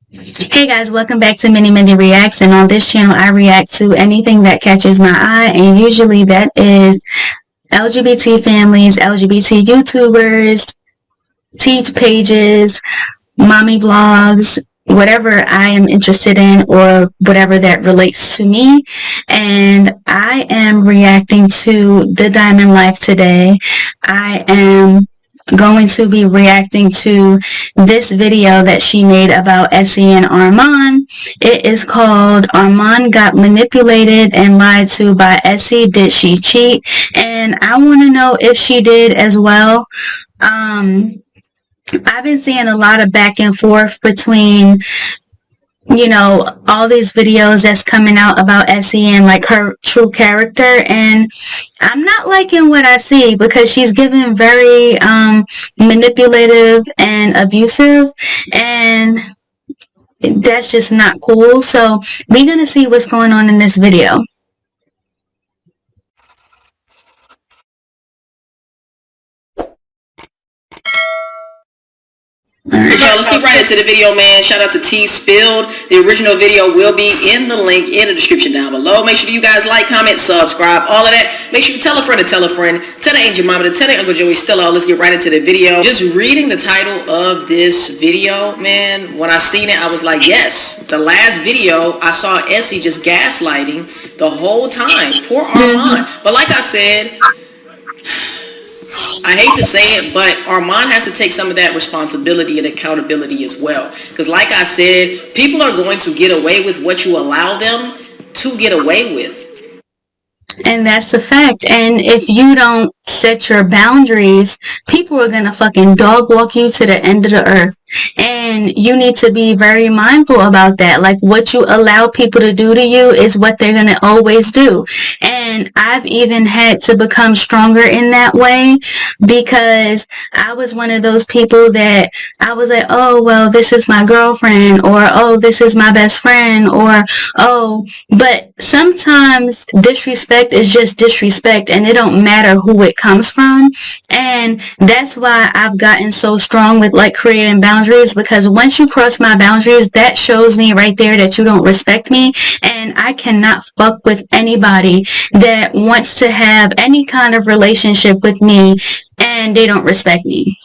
Hey guys, welcome back to Minnie Mindy Reacts, and on this channel I react to anything that catches my eye, and usually that is LGBT families, LGBT YouTubers, teach pages, mommy blogs, whatever I am interested in or whatever that relates to me. And I am reacting to The Diamond Life today. I am going to be reacting to this video that she made about Essy and Armon. It is called Armon Got Manipulated and Lied to by Essy. Did she cheat? And I want to know if she did as well. I've been seeing a lot of back and forth between, all these videos that's coming out about Essy and like her true character, and I'm not liking what I see because she's given very manipulative and abusive, and that's just not cool. So we're gonna see what's going on in this video. Alright, y'all, let's get right into the video, man. Shout out to T Spilled. The original video will be in the link in the description down below. Make sure you guys like, comment, subscribe, all of that. Make sure you tell a friend to tell a friend. Tell the Angel Mama to tell the Uncle Joey Stella. Let's get right into the video. Just reading the title of this video, man, when I seen it, I was like, yes. The last video, I saw Essy just gaslighting the whole time. Poor Armon. But like I said, I hate to say it, but Armon has to take some of that responsibility and accountability as well. Because like I said, people are going to get away with what you allow them to get away with. And that's a fact. And if you don't set your boundaries, people are gonna fucking dog walk you to the end of the earth. And you need to be very mindful about that. Like, what you allow people to do to you is what they're gonna always do. And I've even had to become stronger in that way, because I was one of those people that I was like, oh, well, this is my girlfriend, or oh, this is my best friend, or oh, but sometimes disrespect is just disrespect, and it don't matter who it comes from. And that's why I've gotten so strong with like creating boundaries, because once you cross my boundaries, that shows me right there that you don't respect me, and I cannot fuck with anybody that wants to have any kind of relationship with me and they don't respect me.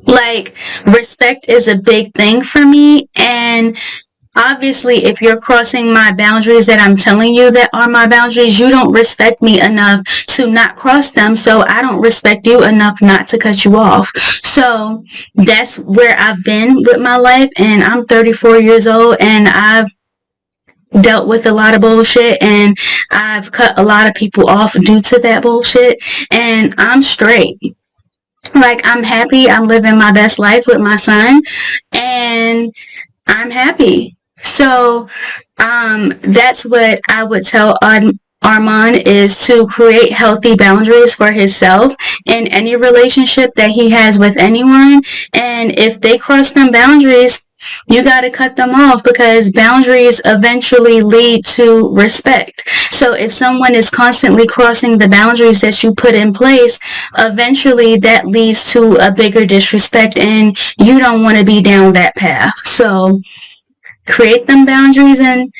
Like, respect is a big thing for me, and obviously, if you're crossing my boundaries that I'm telling you that are my boundaries, you don't respect me enough to not cross them, so I don't respect you enough not to cut you off. So that's where I've been with my life, and I'm 34 years old, and I've dealt with a lot of bullshit, and I've cut a lot of people off due to that bullshit, and I'm straight. Like, I'm happy. I'm living my best life with my son, and I'm happy. So that's what I would tell Armon, is to create healthy boundaries for himself in any relationship that he has with anyone. And if they cross them boundaries, you got to cut them off, because boundaries eventually lead to respect. So if someone is constantly crossing the boundaries that you put in place, eventually that leads to a bigger disrespect, and you don't want to be down that path. So create them boundaries and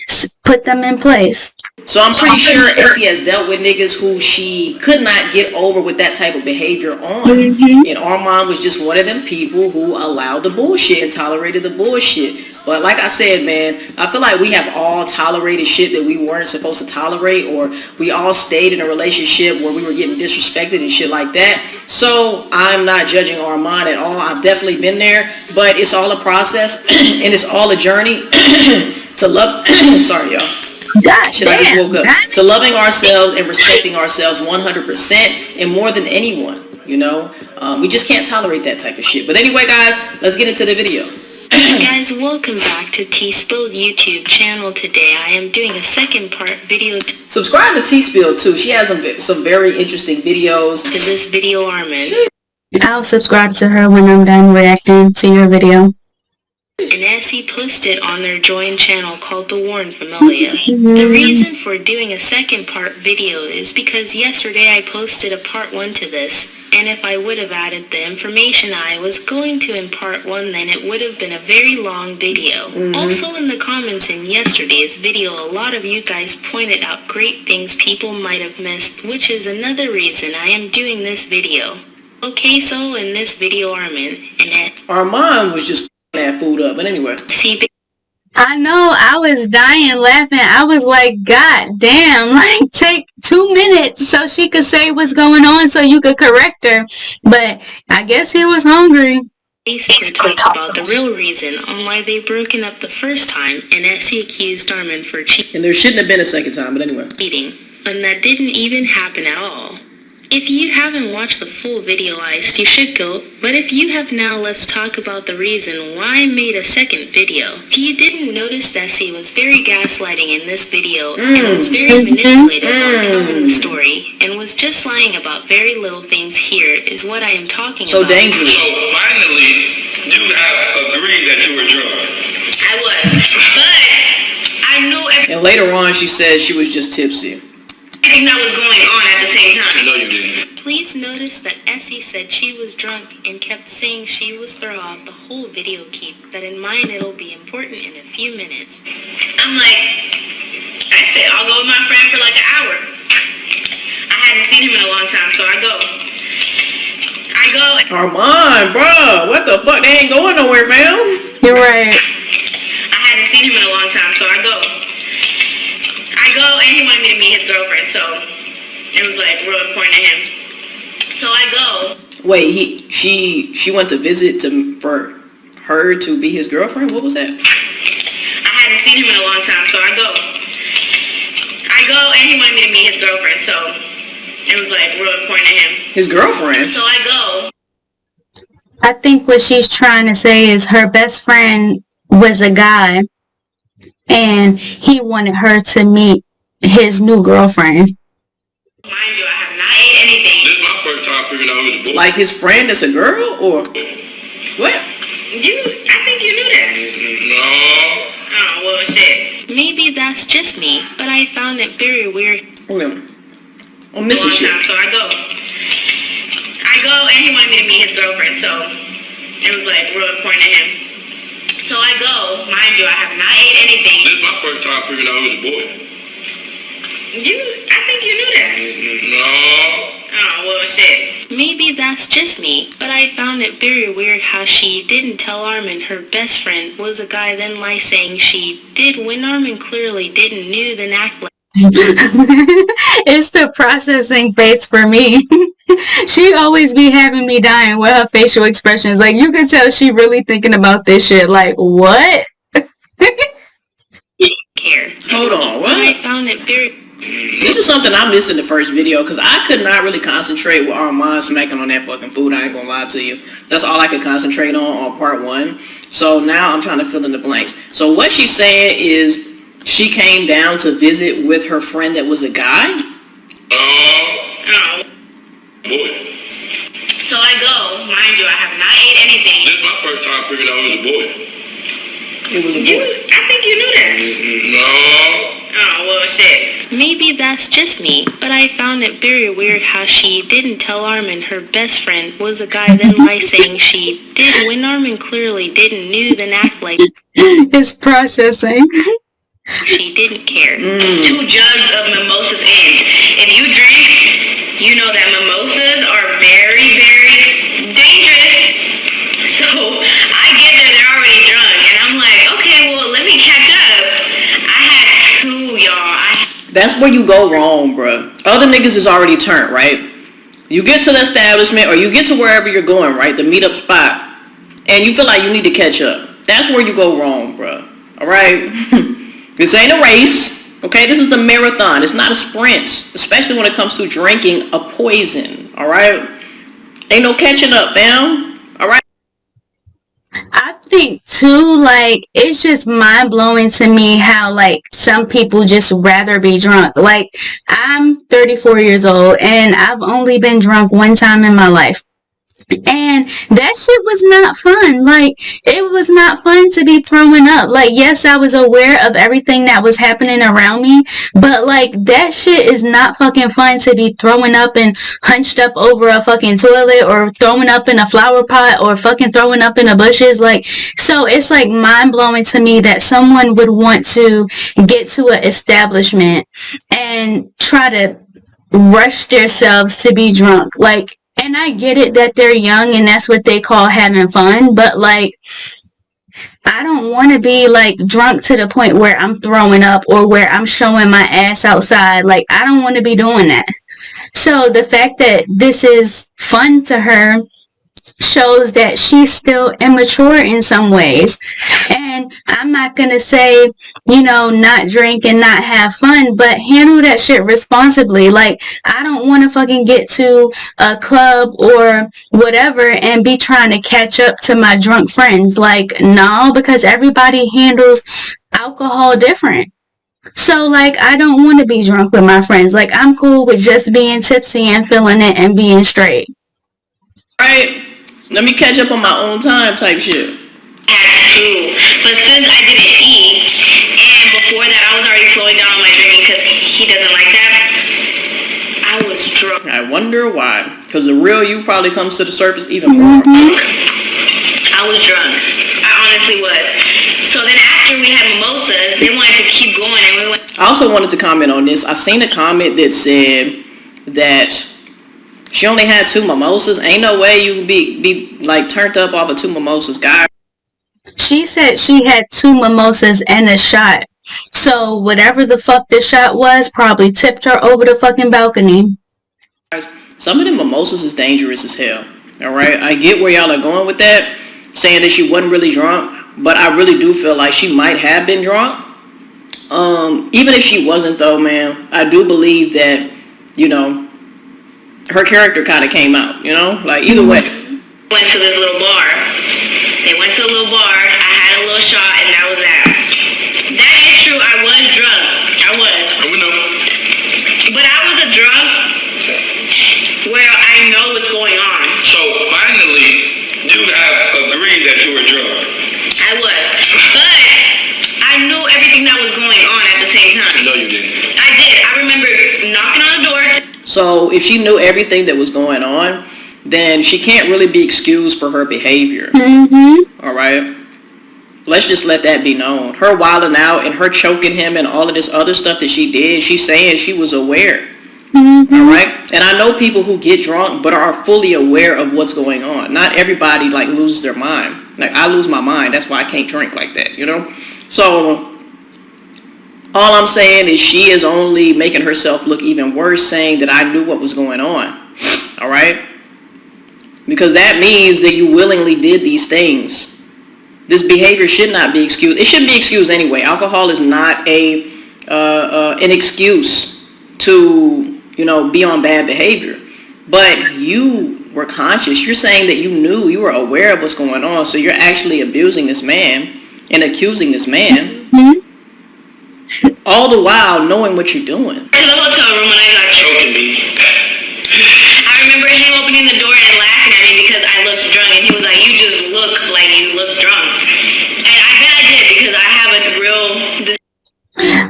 put them in place. So I'm pretty sure Essy has dealt with niggas who she could not get over with that type of behavior on. And Armon was just one of them people who allowed the bullshit and tolerated the bullshit. But like I said, man, I feel like we have all tolerated shit that we weren't supposed to tolerate, or we all stayed in a relationship where we were getting disrespected and shit like that. So I'm not judging Armon at all. I've definitely been there, but it's all a process and it's all a journey to love. Sorry, y'all. I just woke up. To loving ourselves and respecting ourselves 100%, and more than anyone, we just can't tolerate that type of shit. But anyway, guys, let's get into the video. Hey guys, welcome back to T Spilled YouTube channel. Today I am doing a second part video. Subscribe to T Spilled too. She has some very interesting videos. To this video, Armin. I'll subscribe to her when I'm done reacting to your video. And Essy posted on their joint channel called The Warren Familia. The reason for doing a second part video is because yesterday I posted a part 1 to this. And if I would have added the information I was going to in part 1, then it would have been a very long video. Also in the comments in yesterday's video, a lot of you guys pointed out great things people might have missed, which is another reason I am doing this video. Okay, so in this video, Armand was just that food up, but anyway. I know, I was dying laughing. I was like, God damn, like, take 2 minutes so she could say what's going on so you could correct her. But I guess he was hungry. Basically talk about the real reason on why they broken up the first time, and Essy accused Armin for cheating. And there shouldn't have been a second time, but anyway. And that didn't even happen at all. If you haven't watched the full video, you should go, but if you have now, let's talk about the reason why I made a second video. If you didn't notice, Essy was very gaslighting in this video, and was very manipulative while telling the story, and was just lying about very little things. Here is what I am talking about. So dangerous. So finally, you have agreed that you were drunk. I was, but I knew And later on, she said she was just tipsy. everything that was going on at the same time. No, you didn't. Please notice that Essy said she was drunk and kept saying she was throughout the whole video. Keep that in mind, it'll be important in a few minutes. I'm like, I said, I'll go with my friend for like an hour. I hadn't seen him in a long time, so I go. Armand, bro, what the fuck? They ain't going nowhere, fam. You're right. I hadn't seen him in a long time, so I go, and he wanted me to meet his girlfriend, so it was like real important to him. So I go. Wait, she went to visit for her to be his girlfriend? What was that? I hadn't seen him in a long time, so I go, and he wanted me to meet his girlfriend, so it was like real important to him. His girlfriend? So I go. I think what she's trying to say is her best friend was a guy, and he wanted her to meet his new girlfriend. Mind you, I have not ate anything. This is my first time figuring out who's a boy. Like his friend is a girl, or what? I think you knew that. No. Oh, well, shit. Maybe that's just me, but I found it very weird. I'm missing shit. So I go, and he wanted me to meet his girlfriend, so it was like real important to him. So I go, mind you, I have not ate anything. This is my first time figuring out who's a boy. I think you knew that. No. Oh, well, shit. Maybe that's just me, but I found it very weird how she didn't tell Armin her best friend was a guy, then lie saying she did when Armin clearly didn't knew, then act like. It's the processing face for me. She always be having me dying with her facial expressions. Like, you can tell she really thinking about this shit. Like, what? Care. Hold on, what? I found it very. This is something I missed in the first video, because I could not really concentrate with Armand smacking on that fucking food. I ain't gonna lie to you. That's all I could concentrate on part 1. So now I'm trying to fill in the blanks. So what she's saying is she came down to visit with her friend that was a guy? Oh. Boy. So I go, mind you, I have not ate anything. This is my first time figuring out who's a boy. It was a boy. I think you knew that. No. Oh, well, shit. Maybe that's just me, but I found it very weird how she didn't tell Armin her best friend was a guy, then lie saying she did when Armin clearly didn't knew, then act like. It's processing. She didn't care. 2 jugs of mimosas in. If you drink, you know that mimosas are very, very dangerous. So I get there, they're already drunk, and I'm like, okay, well, let me catch up. I had 2, y'all. That's where you go wrong, bruh. Other niggas is already turned, right? You get to the establishment, or you get to wherever you're going, right? The meetup spot, and you feel like you need to catch up. That's where you go wrong, bruh. Alright? This ain't a race, okay? This is a marathon. It's not a sprint, especially when it comes to drinking a poison, all right? Ain't no catching up, fam, all right? I think, too, like, it's just mind-blowing to me how, like, some people just rather be drunk. Like, I'm 34 years old, and I've only been drunk one time in my life. And that shit was not fun. Like, it was not fun to be throwing up. Like, yes, I was aware of everything that was happening around me, but like, that shit is not fucking fun to be throwing up and hunched up over a fucking toilet, or throwing up in a flower pot, or fucking throwing up in the bushes. Like, so it's like mind blowing to me that someone would want to get to an establishment and try to rush themselves to be drunk. Like, and I get it that they're young and that's what they call having fun, but like, I don't want to be like drunk to the point where I'm throwing up or where I'm showing my ass outside. Like, I don't want to be doing that. So the fact that this is fun to her shows that she's still immature in some ways. And I'm not gonna say, you know, not drink and not have fun, but handle that shit responsibly. Like, I don't want to fucking get to a club or whatever and be trying to catch up to my drunk friends. Like, no, because everybody handles alcohol different. So, like, I don't want to be drunk with my friends. Like, I'm cool with just being tipsy and feeling it and being straight. Right? Let me catch up on my own time type shit. Had to, but since I didn't eat, and before that I was already slowing down on my drinking because he doesn't like that, I was drunk. I wonder why. Because the real you probably comes to the surface even more. I was drunk. I honestly was. So then after we had mimosas, they wanted to keep going, and we went. I also wanted to comment on this. I seen a comment that said that she only had 2 mimosas. Ain't no way you would be like turned up off of 2 mimosas, guys. She said she had 2 mimosas and a shot. So whatever the fuck this shot was probably tipped her over the fucking balcony. Some of the mimosas is dangerous as hell. Alright? I get where y'all are going with that, saying that she wasn't really drunk, but I really do feel like she might have been drunk. Even if she wasn't though, man, I do believe that, you know, her character kind of came out, you know? Like, either way. Went to this little bar. They went to a little bar. I had a little shot, and that was that. That is true. I was drunk. I was. We know. But I was a drunk where I know what's going on. So finally, you have agreed that you were drunk. I was. But I knew everything that was going on at the same time. No, you didn't. I did. I remember knocking on the door. So if she knew everything that was going on, then she can't really be excused for her behavior. Alright? Let's just let that be known. Her wilding out and her choking him and all of this other stuff that she did, she's saying she was aware. Alright? And I know people who get drunk but are fully aware of what's going on. Not everybody like loses their mind. Like, I lose my mind. That's why I can't drink like that, you know? So all I'm saying is she is only making herself look even worse, saying that I knew what was going on. Alright? Because that means that you willingly did these things. This behavior should not be excused. It shouldn't be excused anyway. Alcohol is not an excuse to, you know, be on bad behavior. But you were conscious. You're saying that you knew, you were aware of what's going on. So you're actually abusing this man and accusing this man. All the while knowing what you're doing. To the hotel room when I got Choking me. I remember him opening the door and laughing at me because I looked drunk, and he was like, "You just look like you look drunk." And I bet I did because I have a real.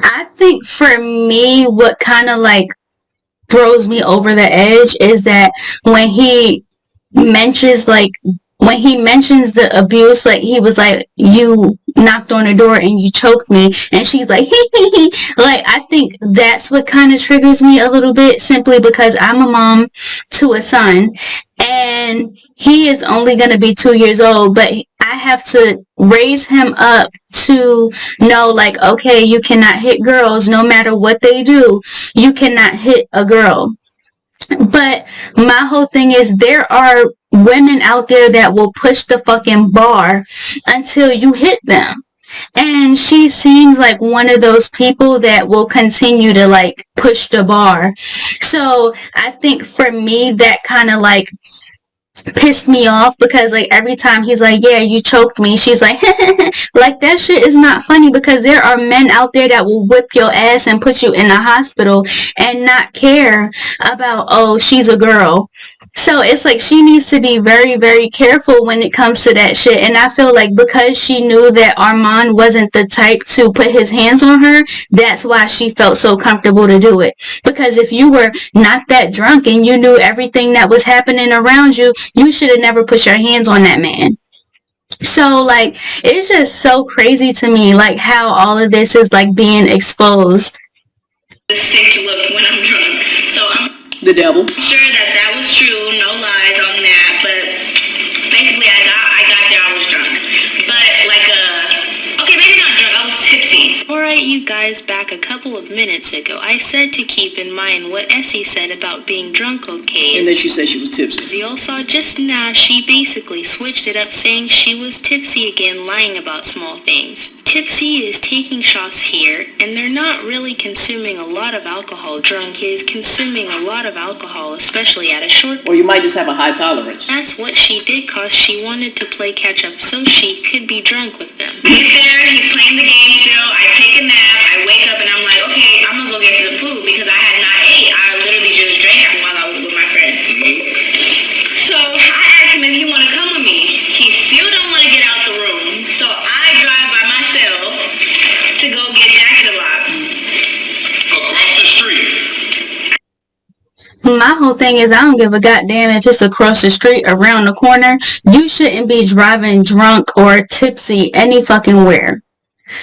I think for me, what kind of like throws me over the edge is that when he mentions the abuse, like he was like, you knocked on the door and you choked me, and she's like, hee. Like, I think that's what kind of triggers me a little bit, simply because I'm a mom to a son and he is only going to be 2 years old, but I have to raise him up to know, like, okay, you cannot hit girls no matter what they do. You cannot hit a girl. But my whole thing is, there are women out there that will push the fucking bar until you hit them. And she seems like one of those people that will continue to like push the bar. So I think for me, that kind of like pissed me off because like every time he's like, yeah, you choked me, she's like, like that shit is not funny, because there are men out there that will whip your ass and put you in the hospital and not care about, oh, she's a girl. So it's like she needs to be very, very careful when it comes to that shit. And I feel like because she knew that Armand wasn't the type to put his hands on her, that's why she felt so comfortable to do it. Because if you were not that drunk and you knew everything that was happening around you, you should have never put your hands on that man. So like it's just so crazy to me, like how all of this is like being exposed. Distinct look when I'm drunk. So I'm The devil. sure that was true, no lies on that, but basically I got there, I was drunk. But like okay, maybe not drunk, I was tipsy. Alright, you guys, back a couple of minutes ago, I said to keep in mind what Essy said about being drunk, okay? And then she said she was tipsy. As you all saw just now, she basically switched it up, saying she was tipsy again, lying about small things. Tipsy is taking shots here, and they're not really consuming a lot of alcohol. Drunk is consuming a lot of alcohol, especially at a short... Or you might just have a high tolerance. That's what she did, cause she wanted to play catch up so she could be drunk with them. Get there, he's playing the game still, I take a nap, I wake up and I'm like, okay, I'm gonna go get to the food because I had not ate. I literally just drank while I was with my friend. So I asked him if he wanna come with me. He still don't wanna get out the room, so I drive by myself to go get Jack in the Box. Across the street. My whole thing is I don't give a goddamn if it's across the street, around the corner. You shouldn't be driving drunk or tipsy any fucking where.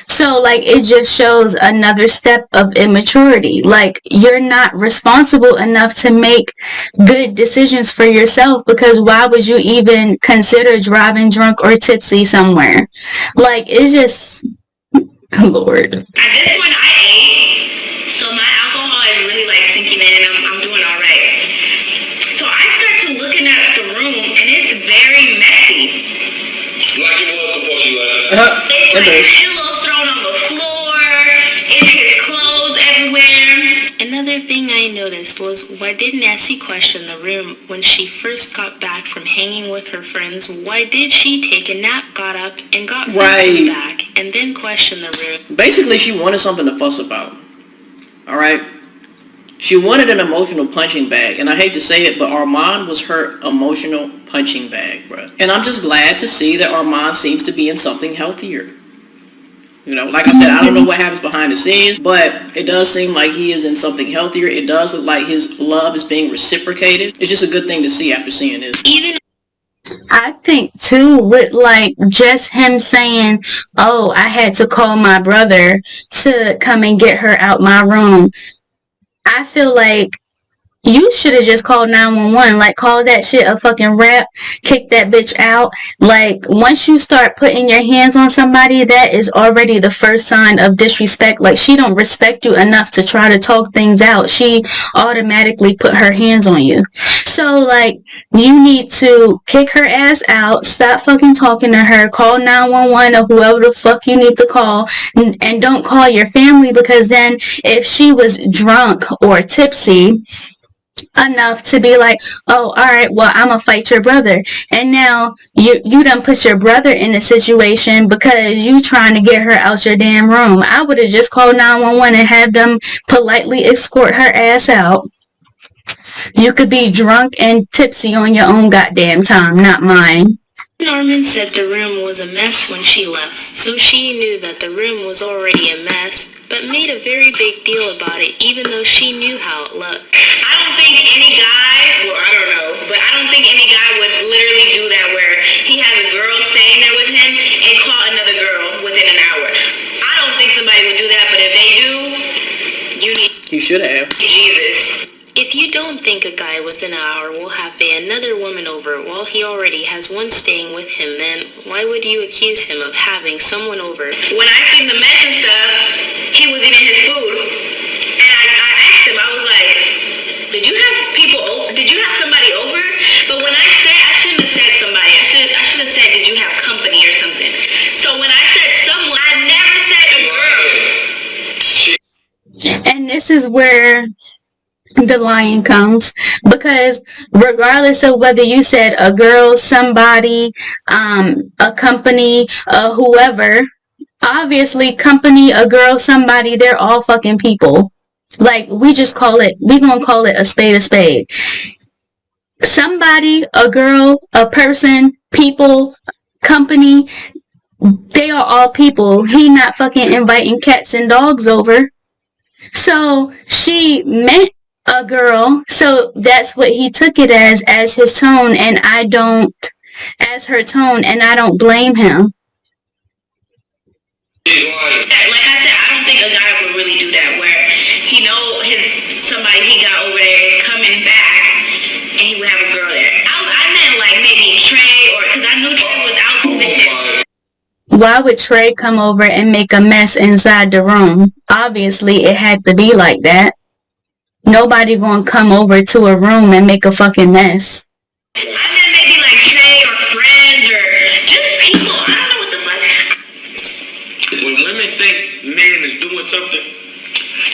So like it just shows another step of immaturity. Like you're not responsible enough to make good decisions for yourself, because why would you even consider driving drunk or tipsy somewhere? Like it's just Lord. At this point, I ate, so my alcohol is really like sinking in, and I'm doing all right. So I start to looking at the room, and it's very messy. Like it was before she left. It's like pillows thrown on the floor. It's his clothes everywhere. Another thing I noticed was, why didn't Essy question the room when she first got back from hanging with her friends? Why did she take a nap, got up, and got Right. back, and then question the room? Basically, she wanted something to fuss about. Alright? She wanted an emotional punching bag. And I hate to say it, but Armand was her emotional punching bag, bruh. And I'm just glad to see that Armand seems to be in something healthier. You know, like I said, I don't know what happens behind the scenes, but it does seem like he is in something healthier. It does look like his love is being reciprocated. It's just a good thing to see after seeing this. Even I think too, with like just him saying, oh, I had to call my brother to come and get her out my room. I feel like you should have just called 911. Like, call that shit a fucking rap. Kick that bitch out. Like, once you start putting your hands on somebody, that is already the first sign of disrespect. Like, she don't respect you enough to try to talk things out. She automatically put her hands on you. So, like, you need to kick her ass out. Stop fucking talking to her. Call 911 or whoever the fuck you need to call. And don't call your family, because then if she was drunk or tipsy enough to be like, oh, all right, well, I'm gonna fight your brother, and now you done put your brother in a situation because you trying to get her out your damn room. I would have just called 911 and have them politely escort her ass out. You could be drunk and tipsy on your own goddamn time, not mine. Norman said the room was a mess when she left, so she knew that the room was already a mess, but made a very big deal about it, even though she knew how it looked. I don't think any guy, well, I don't know, but I don't think any guy would literally do that where he has a girl staying there with him and call another girl within an hour. I don't think somebody would do that, but if they do, you need He should have. Jesus. If you don't think a guy within an hour will have another woman over while he already has one staying with him, then why would you accuse him of having someone over? When I seen the mess and stuff, he was eating his food, and I asked him, I was like, did you have people over? Did you have somebody over? But when I said, I shouldn't have said somebody. I should have said, did you have company or something? So when I said someone, I never said a girl. And this is where the lion comes. Because regardless of whether you said a girl, somebody, a company, whoever, obviously company, a girl, somebody, they're all fucking people. Like, we gonna call it a spade a spade. Somebody, a girl, a person, people, company, they are all people. He not fucking inviting cats and dogs over. So she met a girl, so that's what he took it as his tone, and I don't, as her tone, and I don't blame him. Like I said, I don't think a guy would really do that, where he know somebody he got over there is coming back, and he would have a girl there. I meant like maybe Trey, or because I knew Trey was out with him. Why would Trey come over and make a mess inside the room? Obviously, it had to be like that. Nobody gonna come over to a room and make a fucking mess. I meant maybe like Trey or friends or just people. I don't know what the fuck. When women think men is doing something,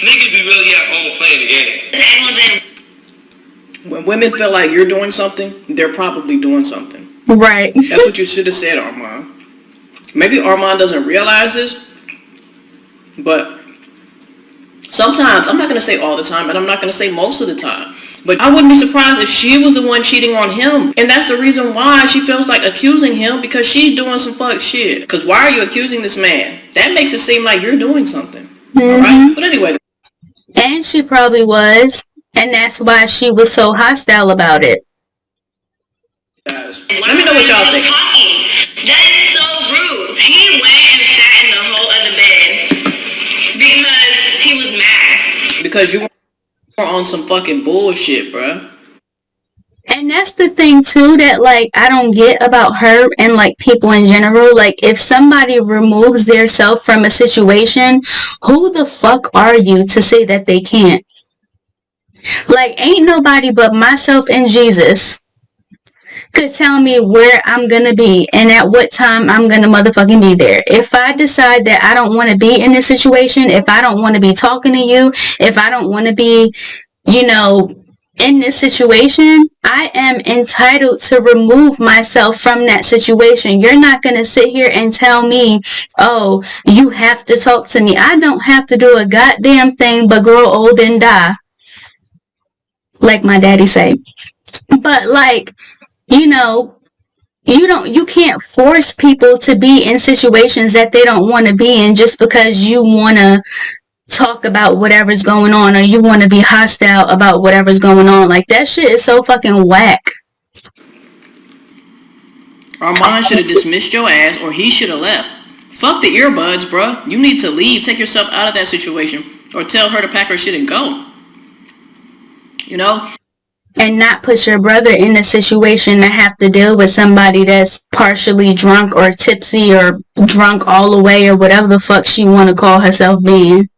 niggas be really at home playing the game. When women feel like you're doing something, they're probably doing something. Right. That's what you should have said, Armand. Maybe Armand doesn't realize this, but sometimes, I'm not going to say all the time, and I'm not going to say most of the time, but I wouldn't be surprised if she was the one cheating on him. And that's the reason why she feels like accusing him, because she's doing some fuck shit. Because why are you accusing this man? That makes it seem like you're doing something. Mm-hmm. All right? But anyway. And she probably was, and that's why she was so hostile about it. Guys, let me know what y'all think. That is so rude. He went and sat in the whole other bed because he was mad. Because you were on some fucking bullshit, bruh. And that's the thing too that, like, I don't get about her and, like, people in general. Like, if somebody removes their self from a situation, who the fuck are you to say that they can't? Like, ain't nobody but myself and Jesus could tell me where I'm gonna be and at what time I'm gonna motherfucking be there. If I decide that I don't want to be in this situation, if I don't want to be talking to you, if I don't want to be, you know, in this situation, I am entitled to remove myself from that situation. You're not gonna sit here and tell me, oh, you have to talk to me. I don't have to do a goddamn thing but grow old and die, like my daddy say. But, like, you know, you can't force people to be in situations that they don't want to be in just because you want to talk about whatever's going on or you want to be hostile about whatever's going on. Like, that shit is so fucking whack. Armand should have dismissed your ass, or he should have left. Fuck the earbuds, bruh. You need to leave. Take yourself out of that situation, or tell her to pack her shit and go. You know? And not put your brother in a situation to have to deal with somebody that's partially drunk or tipsy or drunk all the way or whatever the fuck she want to call herself being.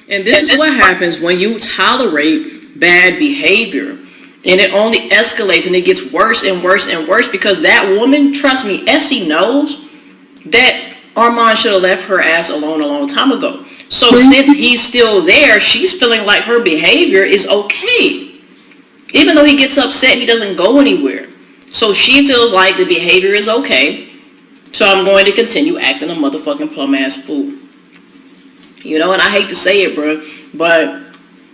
And this is what happens when you tolerate bad behavior. And it only escalates and it gets worse and worse and worse, because that woman, trust me, Essy knows that Armand should have left her ass alone a long time ago. So since he's still there, she's feeling like her behavior is okay. Even though he gets upset, he doesn't go anywhere. So she feels like the behavior is okay. So I'm going to continue acting a motherfucking plum ass fool. You know, and I hate to say it, bro, but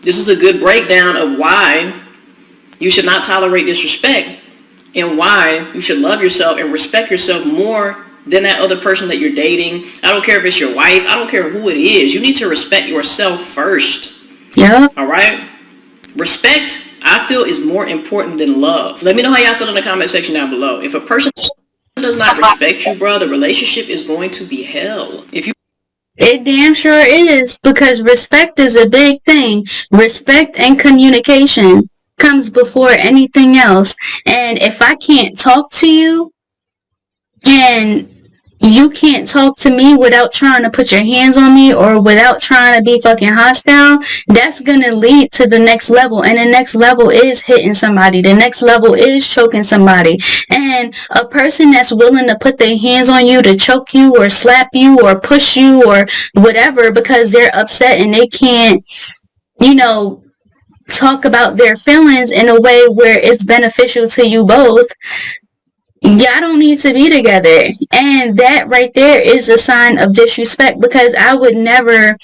this is a good breakdown of why you should not tolerate disrespect and why you should love yourself and respect yourself more than that other person that you're dating. I don't care if it's your wife. I don't care who it is. You need to respect yourself first. Yeah. All right? Respect, I feel, is more important than love. Let me know how y'all feel in the comment section down below. If a person does not respect you, bro, the relationship is going to be hell. It damn sure is, because respect is a big thing. Respect and communication comes before anything else. And if I can't talk to you and you can't talk to me without trying to put your hands on me or without trying to be fucking hostile, that's gonna lead to the next level. And the next level is hitting somebody. The next level is choking somebody. And a person that's willing to put their hands on you to choke you or slap you or push you or whatever because they're upset and they can't, you know, talk about their feelings in a way where it's beneficial to you both, y'all don't need to be together. And that right there is a sign of disrespect, because I would never,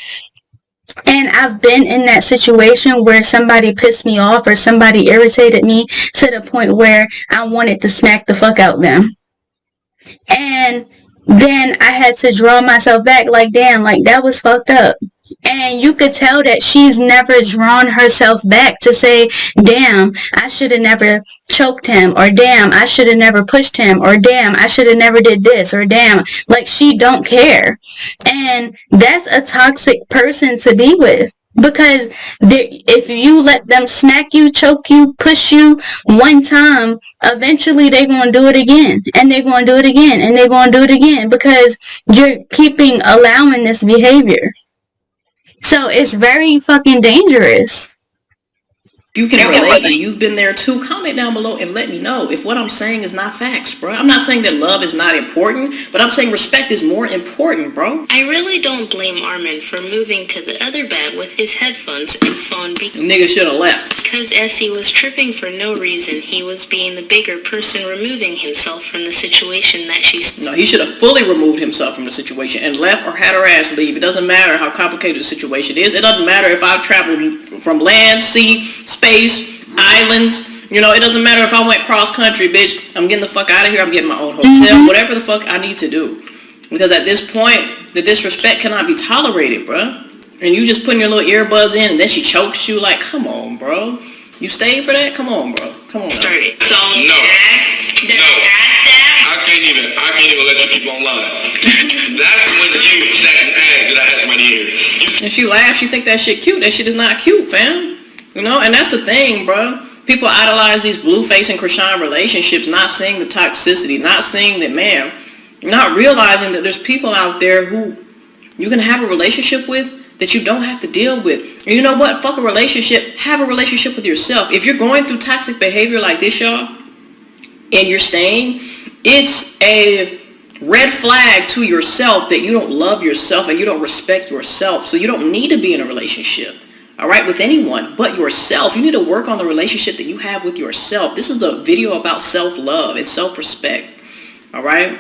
and I've been in that situation where somebody pissed me off or somebody irritated me to the point where I wanted to smack the fuck out them. And then I had to draw myself back, like, damn, like, that was fucked up. And you could tell that she's never drawn herself back to say, damn, I should have never choked him, or damn, I should have never pushed him, or damn, I should have never did this, or damn, like, she don't care. And that's a toxic person to be with. Because if you let them smack you, choke you, push you one time, eventually they're going to do it again. And they're going to do it again. And they're going to do it again. Because you're allowing this behavior. So it's very fucking dangerous. You can relate and you've been there too. Comment down below and let me know if what I'm saying is not facts, bro. I'm not saying that love is not important, but I'm saying respect is more important, bro. I really don't blame Armin for moving to the other bed with his headphones and phone Nigga should have left. Because Essy was tripping for no reason. He was being the bigger person, removing himself from the situation that she's... No, he should have fully removed himself from the situation and left or had her ass leave. It doesn't matter how complicated the situation is. It doesn't matter if I traveled from land, sea, space, islands. You know, it doesn't matter if I went cross country, bitch. I'm getting the fuck out of here. I'm getting my own hotel. Whatever the fuck I need to do. Because at this point, the disrespect cannot be tolerated, bro. And you just putting your little earbuds in and then she chokes you. Like, come on, bro. You stayed for that? Come on, bro. Come on. Started. So No. I can't even let you keep on lying. That's when you sat and asked that I had somebody here. And she laughs. She think that shit cute. That shit is not cute, fam. You know, and that's the thing, bro. People idolize these Blueface and Krishan relationships, not seeing the toxicity, not seeing that, man, not realizing that there's people out there who you can have a relationship with that you don't have to deal with. And you know what? Fuck a relationship. Have a relationship with yourself. If you're going through toxic behavior like this, y'all, and you're staying, it's a red flag to yourself that you don't love yourself and you don't respect yourself. So you don't need to be in a relationship, all right, with anyone but yourself. You need to work on the relationship that you have with yourself. This is a video about self-love and self-respect, all right?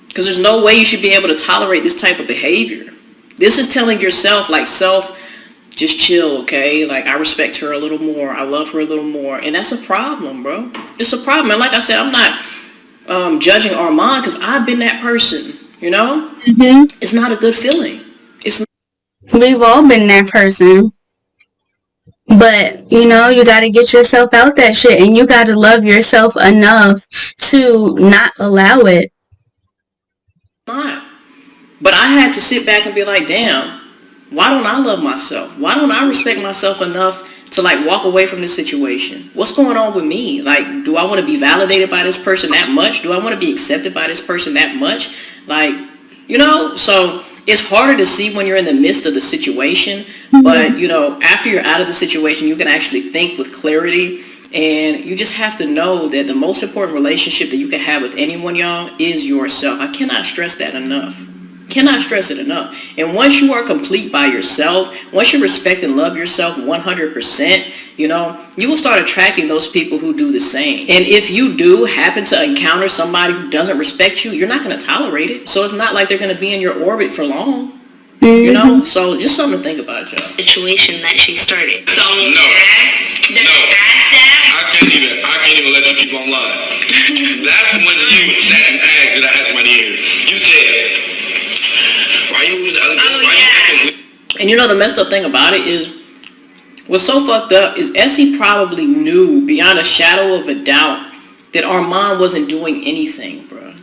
Because there's no way you should be able to tolerate this type of behavior. This is telling yourself, like, self, just chill, okay? Like, I respect her a little more. I love her a little more. And that's a problem, bro. It's a problem. And like I said, I'm not judging Armand because I've been that person, you know? It's not a good feeling. We've all been that person. But, you know, you got to get yourself out that shit. And you got to love yourself enough to not allow it. Not. But I had to sit back and be like, damn, why don't I love myself? Why don't I respect myself enough to, like, walk away from this situation? What's going on with me? Like, do I want to be validated by this person that much? Do I want to be accepted by this person that much? Like, you know, so it's harder to see when you're in the midst of the situation. But, you know, after you're out of the situation, you can actually think with clarity. And you just have to know that the most important relationship that you can have with anyone, y'all, is yourself. I cannot stress that enough. Cannot stress it enough. And once you are complete by yourself, once you respect and love yourself 100%, you know, you will start attracting those people who do the same. And if you do happen to encounter somebody who doesn't respect you, you're not going to tolerate it. So it's not like they're going to be in your orbit for long. You know, so just something to think about, y'all. Situation that she started. So No. I can't even let you keep on lying. That's when you sat and asked that I had somebody here. You said, why you with the other guy? And you know the messed up thing about it is, what's so fucked up is Essy probably knew beyond a shadow of a doubt that Armand wasn't doing anything, bro.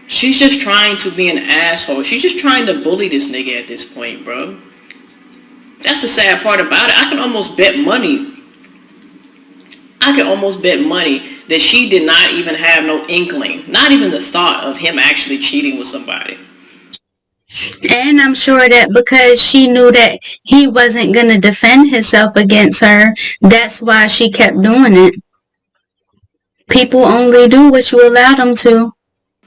She's just trying to be an asshole. She's just trying to bully this nigga at this point, bro. That's the sad part about it. I can almost bet money that she did not even have no inkling, not even the thought of him actually cheating with somebody. And I'm sure that because she knew that he wasn't going to defend himself against her, that's why she kept doing it. People only do what you allow them to.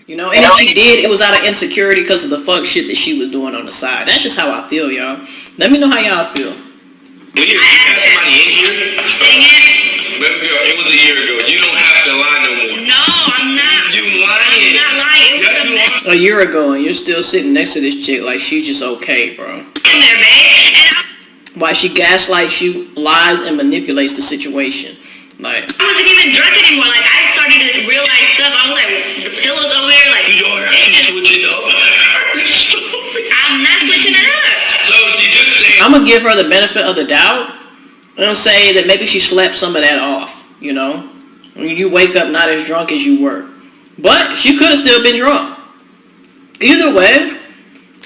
You know, and if she did, it was out of insecurity because of the fuck shit that she was doing on the side. That's just how I feel, y'all. Let me know how y'all feel. You had somebody in here? Baby girl, it was a year ago. You don't have to lie no more. No, I'm not. You lying. I'm not lying. It was a mess. A year ago, and you're still sitting next to this chick like she's just okay, bro. In there, babe. And Why she gaslights you, lies, and manipulates the situation. Like, I wasn't even drunk anymore. Like, I started to realize stuff. I was like, the pillows over here, like... You don't have to switch it up. I'm not switching it up. So she just saying... I'm gonna give her the benefit of the doubt. I'm gonna say that maybe she slept some of that off, you know? You wake up not as drunk as you were. But she could have still been drunk. Either way,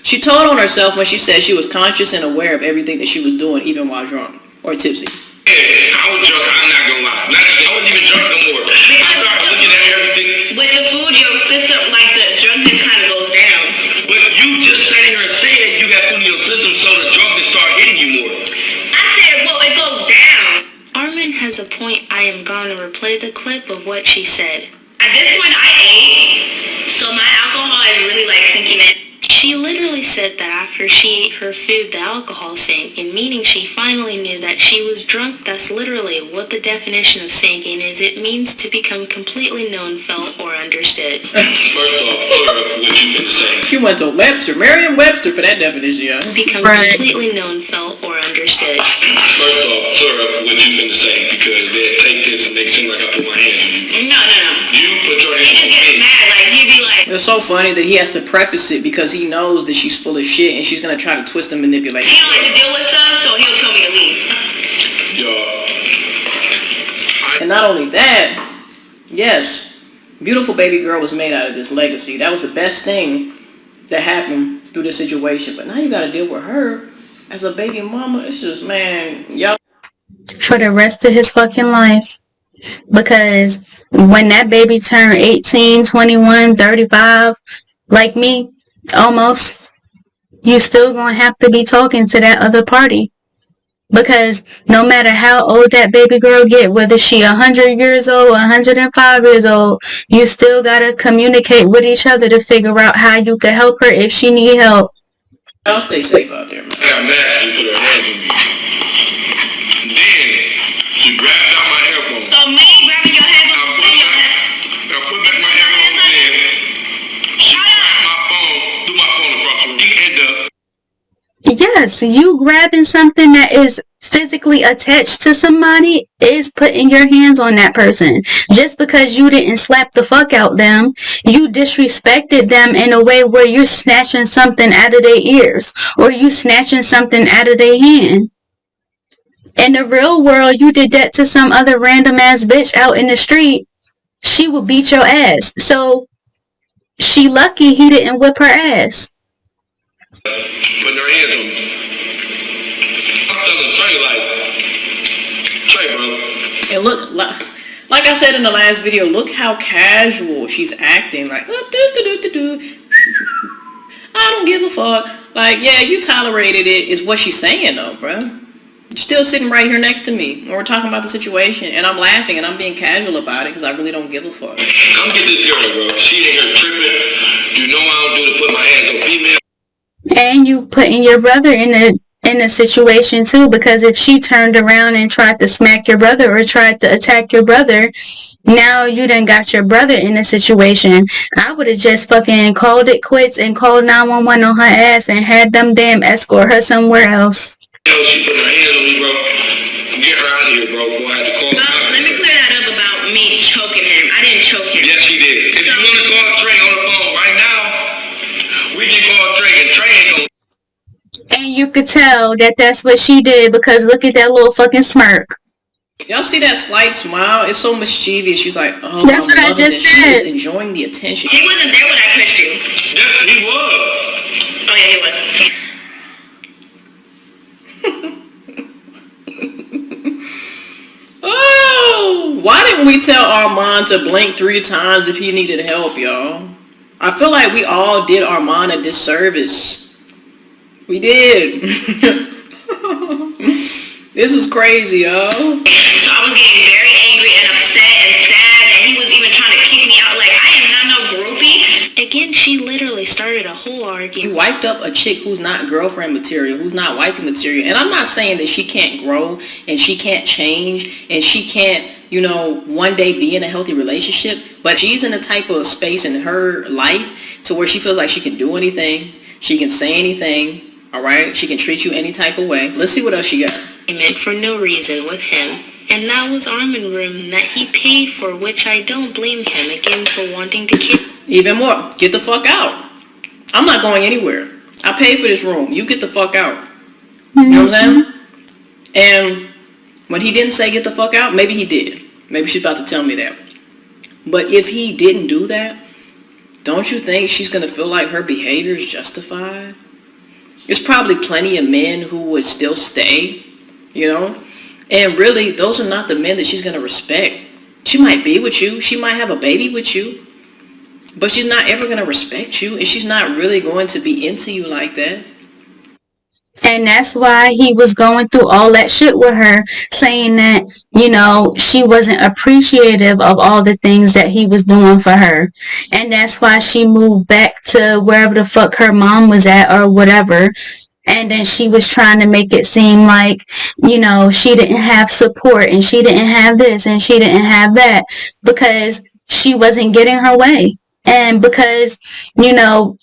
she told on herself when she said she was conscious and aware of everything that she was doing, even while drunk or tipsy. Yeah, I was drunk, I'm not gonna lie. I wasn't even drunk no more. I started looking at everything. With the food, your system, like, the drunkenness kind of goes down. But you just sat here and said you got food in your system so the drunkenness started hitting you more. I said, well, it goes down. Armin has a point. I am going to replay the clip of what she said. At this point, I ate, so my alcohol is really, like, sinking in. She literally said that after she ate her food, the alcohol sank, and meaning she finally knew that she was drunk. That's literally what the definition of sinking is. It means to become completely known, felt, or understood. First off, what you finna say? She went to Webster, Merriam-Webster for that definition, yeah. Become completely known, felt, or understood. First off, clear up what you finna say because they'll take this and make it seem like I put my hands on you. No. You put your He hands just on gets me. mad, like, he'd be like, It's so funny that he has to preface it because he knows that she's full of shit and she's gonna try to twist and manipulate. he don't like to deal with stuff, so he'll tell me to leave. Y'all. And not only that, yes, beautiful baby girl was made out of this legacy. That was the best thing that happened through this situation. But now you gotta deal with her as a baby mama. It's just, man, y'all. For the rest of his fucking life. Because when that baby turned 18, 21, 35, like me, almost, you still gonna have to be talking to that other party. Because no matter how old that baby girl get, whether she 100 years old, 105 years old, you still gotta communicate with each other to figure out how you can help her if she need help. Y'all stay safe out there, man. I got mad. She put her hands on me. And then she grabbed out my earphone. So me grabbing your headphones, putting your head. I put back my earphone in. She grabbed my phone, threw my phone across the room. He ended up. Yes, you grabbing something that is physically attached to somebody is putting your hands on that person. Just because you didn't slap the fuck out them, you disrespected them in a way where you're snatching something out of their ears or you snatching something out of their hand. In the real world, you did that to some other random ass bitch out in the street, she would beat your ass. So she lucky he didn't whip her ass. Putting her hands on me. I'm telling Trey, Trey, bro. And look, like I said in the last video, look how casual she's acting. Like, I don't give a fuck. Like, yeah, you tolerated it, is what she's saying though, bro. You're still sitting right here next to me, and we're talking about the situation, and I'm laughing, and I'm being casual about it, because I really don't give a fuck. Come get this girl, bro. She ain't here tripping. You know I don't do to put my hands on female. And you putting your brother in a situation too, because if she turned around and tried to smack your brother or tried to attack your brother, now you done got your brother in a situation. I would have just fucking called it quits and called 911 on her ass and had them damn escort her somewhere else. She put her hands on me, bro. Get her out of here, bro, before I had to call her. Let me clear that up about me choking him. I didn't choke him. Yes, she did. If you want to call Trey on the phone right now, we can call Trey, and Trey ain't gonna. And you could tell that that's what she did, because look at that little fucking smirk. Y'all see that slight smile? It's so mischievous. She's like, oh, that's what I just said. She was enjoying the attention. He wasn't there when I pushed you. Yes, he was. Oh yeah, he was. Oh, why didn't we tell Armand to blink 3 times if he needed help, y'all? I feel like we all did Armand a disservice. We did. This is crazy, yo. So I was getting very angry and upset and sad that he was even trying to kick me out. Like, I am not no groupie. Again, she literally started a whole argument. You wiped up a chick who's not girlfriend material, who's not wifey material. And I'm not saying that she can't grow and she can't change and she can't, you know, one day be in a healthy relationship. But she's in a type of space in her life to where she feels like she can do anything. She can say anything. All right? She can treat you any type of way. Let's see what else she got. For no reason with him. And that was Armin room that he paid for, which I don't blame him again for wanting to kick. Even more, get the fuck out. I'm not going anywhere. I paid for this room. You get the fuck out. You know what I'm saying? And when he didn't say get the fuck out, maybe he did. Maybe she's about to tell me that. But if he didn't do that, don't you think she's going to feel like her behavior is justified? There's probably plenty of men who would still stay, you know? And really, those are not the men that she's going to respect. She might be with you. She might have a baby with you. But she's not ever going to respect you. And she's not really going to be into you like that. And that's why he was going through all that shit with her, saying that, you know, she wasn't appreciative of all the things that he was doing for her. And that's why she moved back to wherever the fuck her mom was at or whatever. And then she was trying to make it seem like, you know, she didn't have support and she didn't have this and she didn't have that because she wasn't getting her way. And because, you know,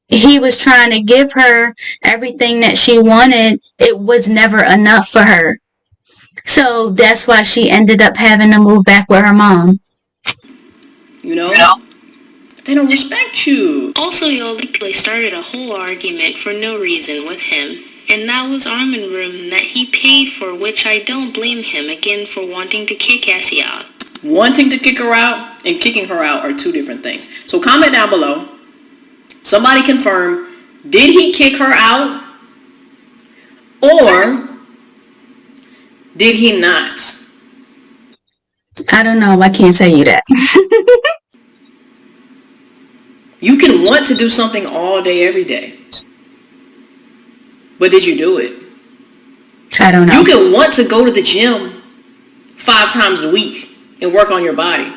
he was trying to give her everything that she wanted, it was never enough for her. So that's why she ended up having to move back with her mom. You know? They don't respect you. Also, y'all, they started a whole argument for no reason with him. And that was Armin room that he paid for, which I don't blame him again for wanting to kick Essy out. Wanting to kick her out and kicking her out are two different things. So comment down below. Somebody confirm, did he kick her out or did he not? I don't know. I can't tell you that. You can want to do something all day, every day. But did you do it? I don't know. You can want to go to the gym 5 times a week and work on your body.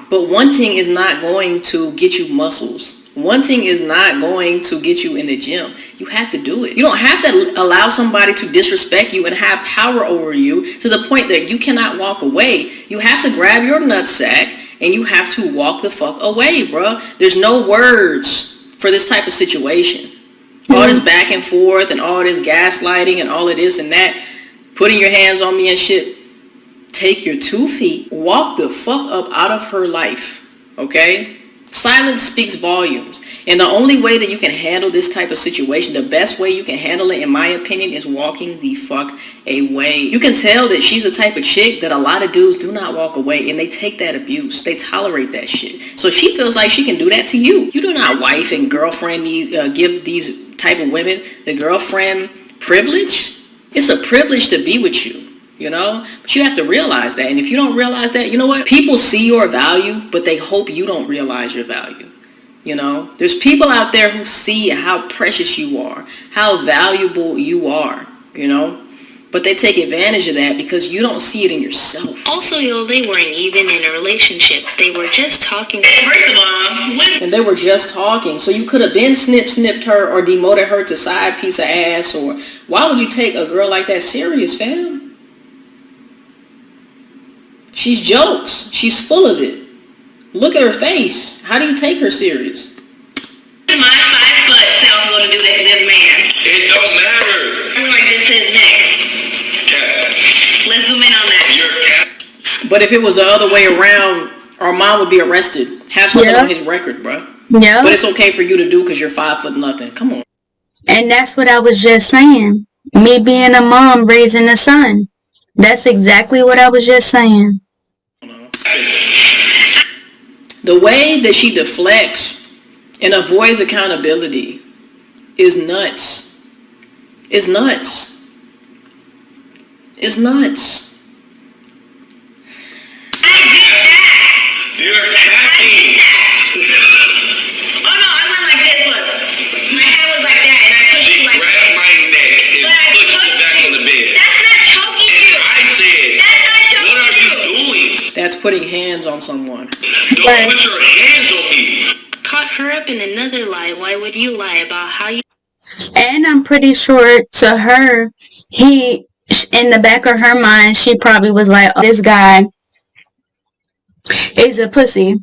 But wanting is not going to get you muscles. Wanting is not going to get you in the gym. You have to do it. You don't have to allow somebody to disrespect you and have power over you to the point that you cannot walk away. You have to grab your nutsack and you have to walk the fuck away, bro. There's no words for this type of situation. All this back and forth and all this gaslighting and all of this and that, putting your hands on me and shit. Take your 2 feet, walk the fuck up out of her life, okay? Silence speaks volumes. And the only way that you can handle this type of situation, the best way you can handle it, in my opinion, is walking the fuck away. You can tell that she's the type of chick that a lot of dudes do not walk away, and they take that abuse. They tolerate that shit. So she feels like she can do that to you. You do not wife and girlfriend give these type of women the girlfriend privilege. It's a privilege to be with you. You know, but you have to realize that. And if you don't realize that, you know what? People see your value, but they hope you don't realize your value. You know, there's people out there who see how precious you are, how valuable you are, you know, but they take advantage of that because you don't see it in yourself. Also, yo, they weren't even in a relationship. They were just talking. First of all, and they were just talking. So you could have been snipped her or demoted her to side piece of ass. Or why would you take a girl like that serious, fam? She's jokes. She's full of it. Look at her face. How do you take her serious? My 5 foot self gonna do that to this man. It don't matter. I'm like, this is next. Cat. Let's zoom in on that. You're a cat. But if it was the other way around, our mom would be arrested. Have something on his record, bro. Yeah. But it's okay for you to do because you're 5 foot nothing. Come on. And that's what I was just saying. Me being a mom raising a son. That's exactly what I was just saying. The way that she deflects and avoids accountability is nuts. It's nuts. It's nuts. I did that. You're happy. Oh no, I went like this, look. My head was like that and I pushed She you like grabbed my neck and But I pushed me pushed back you. on the bed. That's not choking And you. I said, That's not choking what are you you. doing? That's putting hands on someone. Don't put your hands on me. caught her up been another lie, why would you lie about how you... And I'm pretty sure to her, in the back of her mind, she probably was like, oh, this guy is a pussy.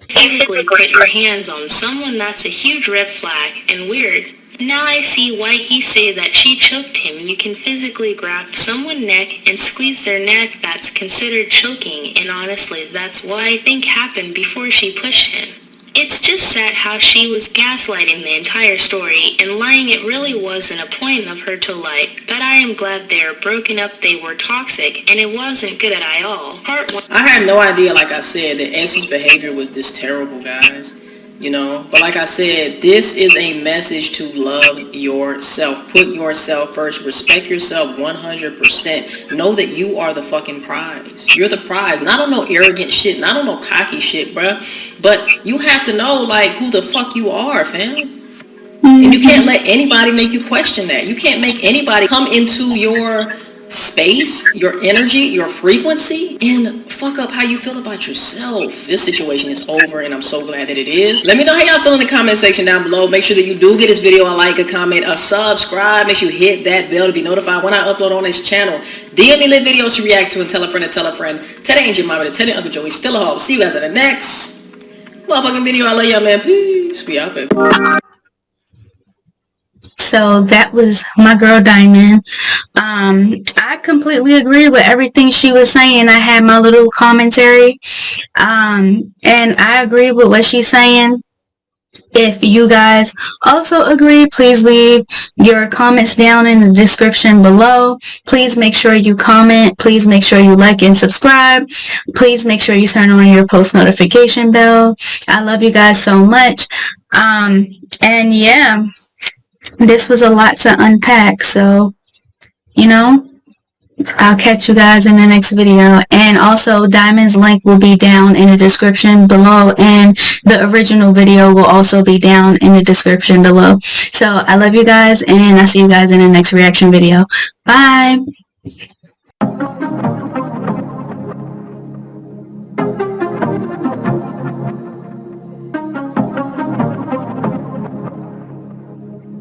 Physically put your hands on someone, that's a huge red flag and weird. Now I see why he said that she choked him. You can physically grab someone's neck and squeeze their neck. That's considered choking, and honestly, that's what I think happened before she pushed him. It's just sad how she was gaslighting the entire story and lying. It really wasn't a point of her to lie, but I am glad they're broken up. They were toxic and it wasn't good at all. Part one. I had no idea, like I said, that Essy's behavior was this terrible, guys. You know, but like I said, this is a message to love yourself. Put yourself first. Respect yourself 100%. Know that you are the fucking prize. You're the prize. Not on no arrogant shit. Not on no cocky shit, bruh. But you have to know, like, who the fuck you are, fam. And you can't let anybody make you question that. You can't make anybody come into your space, your energy, your frequency, and fuck up how you feel about yourself. This situation is over, and I'm so glad that it is. Let me know how y'all feel in the comment section down below. Make sure that you do get this video a like, a comment, a subscribe. Make sure you hit that bell to be notified when I upload on this channel. DM me lit videos to react to, and tell a friend to tell a friend. Tell the angel mama to tell the Uncle Joey still a hoe. See you guys in the next motherfucking video. I love y'all, man. Peace. Be out, baby. So that was my girl Diamond. I completely agree with everything she was saying. I had my little commentary. And I agree with what she's saying. If you guys also agree, please leave your comments down in the description below. Please make sure you comment. Please make sure you like and subscribe. Please make sure you turn on your post notification bell. I love you guys so much. And yeah, this was a lot to unpack, so, you know, I'll catch you guys in the next video. And also, Diamond's link will be down in the description below, and the original video will also be down in the description below. So, I love you guys, and I'll see you guys in the next reaction video. Bye!